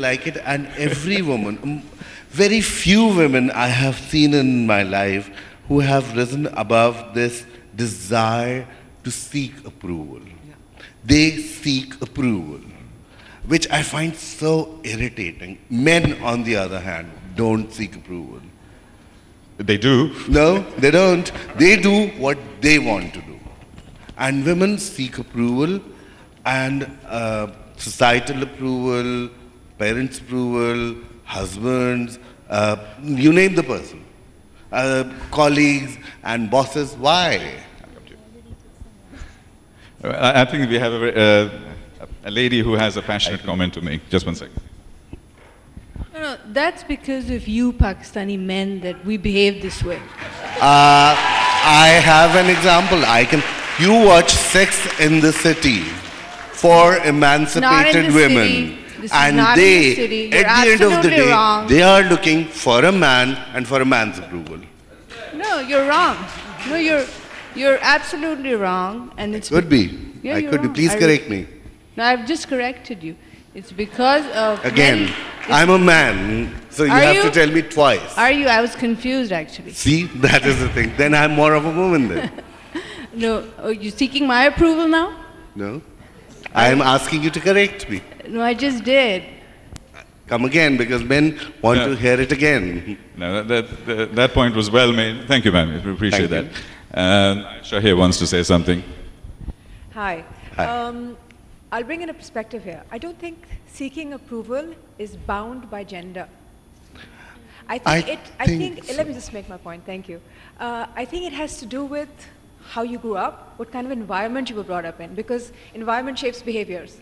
like it, and every woman, very few women I have seen in my life who have risen above this desire to seek approval. Yeah. They seek approval, which I find so irritating. Men, on the other hand, don't seek approval. They do. No, they don't. They do what they want to do. And women seek approval and societal approval, parents' approval, husbands, you name the person, colleagues and bosses. Why? I think we have a lady who has a passionate comment to make. Just one second. No, that's because of you Pakistani men that we behave this way. I have an example. You watch Sex in the City for emancipated women. And they, at the end of the day, they are looking for a man and for a man's approval. No, you're wrong. No, you're absolutely wrong. And it's could be. Yeah, I could be. Please correct me. No, I've just corrected you. It's because of again, I'm a man, so you have to tell me twice. Are you? I was confused actually. See, that is the thing. Then I'm more of a woman then. No, you're seeking my approval now? No. I am asking you to correct me. No, I just did. Come again, because men want to hear it again. No, that point was well made. Thank you, ma'am. We appreciate that. Shahir wants to say something. Hi. Hi. I'll bring in a perspective here. I don't think seeking approval is bound by gender. I think let me just make my point. Thank you. I think it has to do with how you grew up, what kind of environment you were brought up in, because environment shapes behaviors.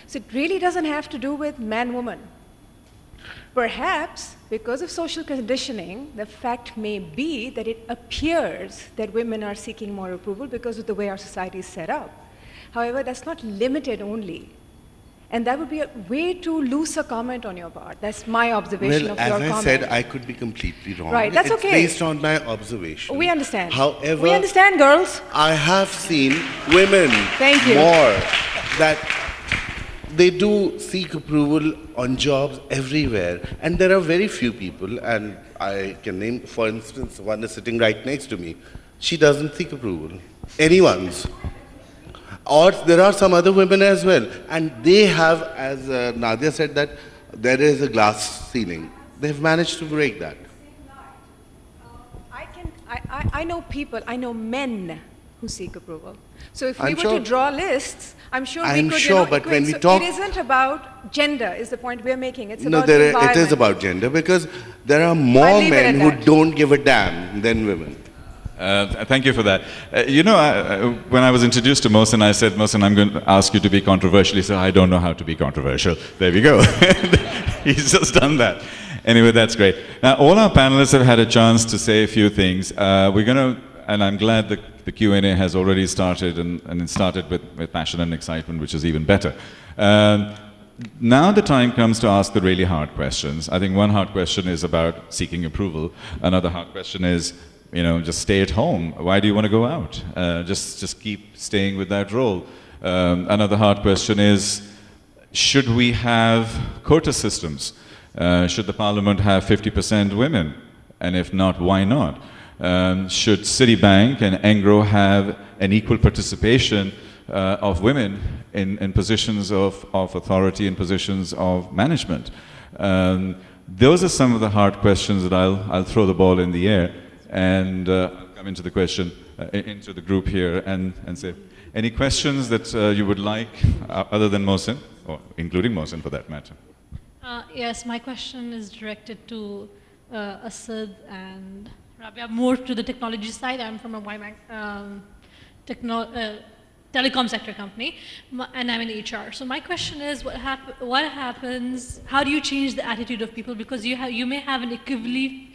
So it really doesn't have to do with man-woman. Perhaps, because of social conditioning, the fact may be that it appears that women are seeking more approval because of the way our society is set up. However, that's not limited only. And that would be a way too loose a comment on your part. That's my observation of your comment. As I said, I could be completely wrong. Right, that's okay. It's based on my observation. We understand. However, we understand, girls. I have seen women Thank you. more that they do seek approval on jobs everywhere. And there are very few people, and I can name, for instance, one is sitting right next to me. She doesn't seek approval. Anyone's. Or there are some other women as well. And they have, as Nadia said, that there is a glass ceiling. They've managed to break that. I know people, I know men who seek approval. So if we were to draw lists, I'm sure we could, you know, but when we talk, it isn't about gender, is the point we're making. It's no, about the environment. it is about gender, because there are more men who don't give a damn than women. Thank you for that. You know, when I was introduced to Mohsen, I said, Mohsen, I'm going to ask you to be controversial. He said, I don't know how to be controversial. There we go. He's just done that. Anyway, that's great. Now, all our panelists have had a chance to say a few things. We're going to, and I'm glad the Q&A has already started, and it started with passion and excitement, which is even better. Now the time comes to ask the really hard questions. I think one hard question is about seeking approval. Another hard question is, you know, just stay at home. Why do you want to go out? Just keep staying with that role. Another hard question is, should we have quota systems? Should the parliament have 50% women? And if not, why not? Should Citibank and Engro have an equal participation of women in positions of authority and positions of management? Those are some of the hard questions that I'll throw the ball in the air. And I'll come into the question, into the group here and say, any questions that you would like, other than Mohsen, or including Mohsen for that matter? Yes, my question is directed to Asad and Rabia, more to the technology side. I'm from a Wibcon'09 telecom sector company, and I'm in HR. So my question is, what happens, how do you change the attitude of people? Because you may have an equivalently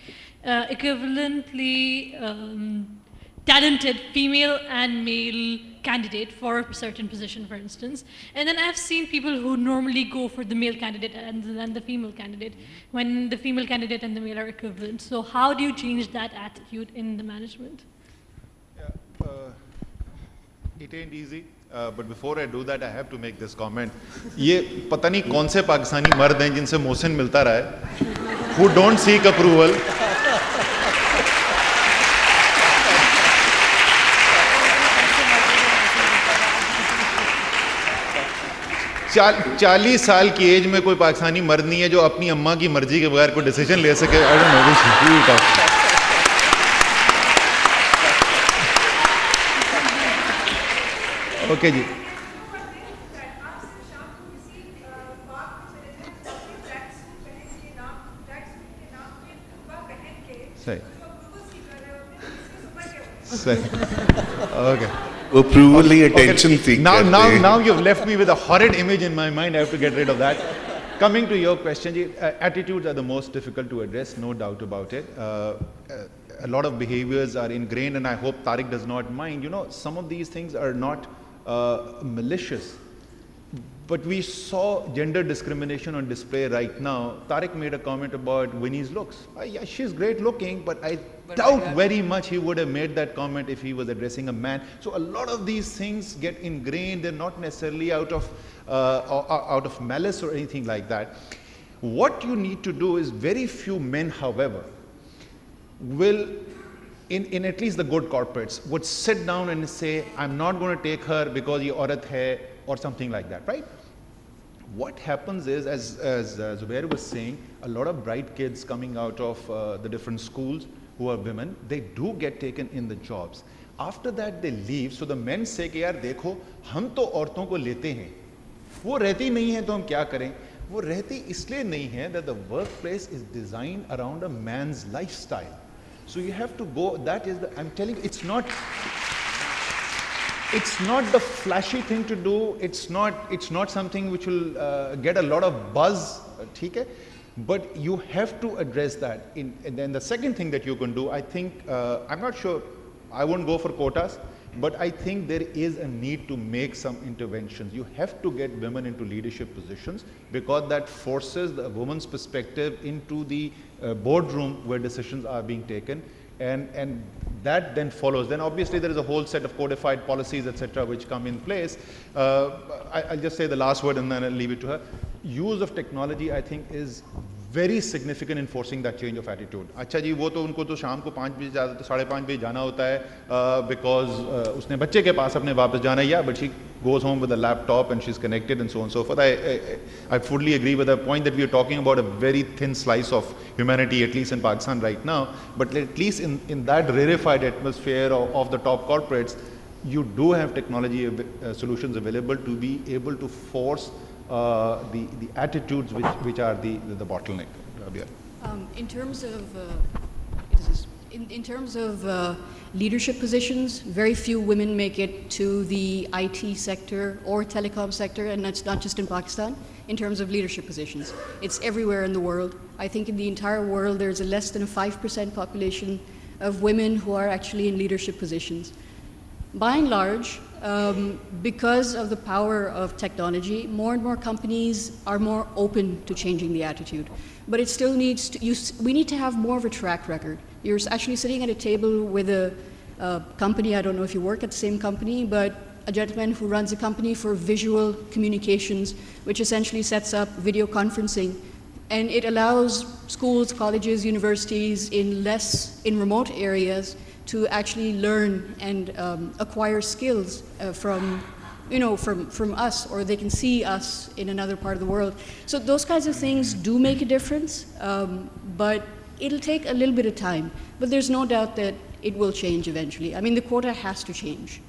talented female and male candidate for a certain position, for instance. And then I've seen people who normally go for the male candidate and then the female candidate, when the female candidate and the male are equivalent. So how do you change that attitude in the management? Yeah, it ain't easy. but before I do that, I have to make this comment. ये पता नहीं कौन से पाकिस्तानी मर्द हैं जिनसे मोहसिन मिलता रहा है, who don't seek approval. चालीस साल की एज में कोई पाकिस्तानी मर्द नहीं है जो अपनी अम्मा की मर्जी के बगैर कोई डिसीजन ले सके. I don't know, this is really tough. Okay जी. सही सही. Okay. Approval, attention seeker. Now you've left me with a horrid image in my mind. I have to get rid of that. Coming to your question, attitudes are the most difficult to address, no doubt about it. A lot of behaviors are ingrained, and I hope Tariq does not mind. You know, some of these things are not malicious, but we saw gender discrimination on display right now. Tariq made a comment about Winnie's looks. Yeah, she's great looking, but I doubt very much he would have made that comment if he was addressing a man. So a lot of these things get ingrained. They're not necessarily out of malice or anything like that. What you need to do is, very few men, however, will, in at least the good corporates, would sit down and say, I'm not going to take her because ye aurat hai, or something like that, right? What happens is, as Zubair was saying, a lot of bright kids coming out of the different schools who are women, they do get taken in the jobs. After that they leave, so the men say कि यार देखो हम तो औरतों को लेते हैं, वो रहती नहीं है तो हम क्या करें? वो रहती इसलिए नहीं है that the workplace is designed around a man's lifestyle. So you have to go, that is the, I'm telling you, it's not the flashy thing to do, it's not something which will get a lot of buzz, ठीक है? But you have to address that. And then the second thing that you can do, I think, I'm not sure, I won't go for quotas, but I think there is a need to make some interventions. You have to get women into leadership positions because that forces the woman's perspective into the boardroom where decisions are being taken, and that then follows. Then obviously there is a whole set of codified policies, etc., which come in place. I'll just say the last word and then I'll leave it to her. Use of technology, I think, is very significant in forcing that change of attitude. अच्छा जी, वो तो उनको तो शाम को 5 बजे जाता, 5:30 बजे जाना होता है because उसने बच्चे के पास अपने वापस जाना है, yeah, but she goes home with a laptop and she's connected and so on and so forth. I fully agree with the point that we are talking about a very thin slice of humanity, at least in Pakistan right now, but at least in that rarefied atmosphere of the top corporates, you do have technology solutions available to be able to force the attitudes which are the bottleneck. In terms of leadership positions, very few women make it to the IT sector or telecom sector, and that's not just in Pakistan. In terms of leadership positions, it's everywhere in the world. I think in the entire world there's less than a 5% population of women who are actually in leadership positions. By and large, because of the power of technology, more and more companies are more open to changing the attitude. But it still needs to, we need to have more of a track record. You're actually sitting at a table with a company, I don't know if you work at the same company, but a gentleman who runs a company for visual communications, which essentially sets up video conferencing. And it allows schools, colleges, universities in remote areas to actually learn and acquire skills from us, or they can see us in another part of the world. So those kinds of things do make a difference, but it'll take a little bit of time. But there's no doubt that it will change eventually. I mean, the quota has to change.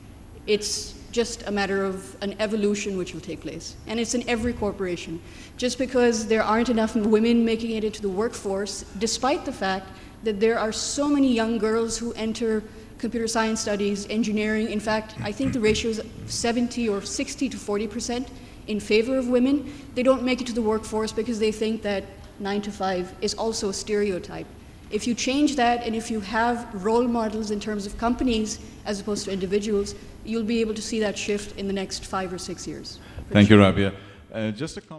It's just a matter of an evolution which will take place. And it's in every corporation. Just because there aren't enough women making it into the workforce, despite the fact that there are so many young girls who enter computer science studies, engineering. In fact, I think the ratio is 70 or 60 to 40% in favor of women. They don't make it to the workforce because they think that 9 to 5 is also a stereotype. If you change that, and if you have role models in terms of companies as opposed to individuals, you'll be able to see that shift in the next 5 or 6 years. Thank you, Rabia. Just a comment.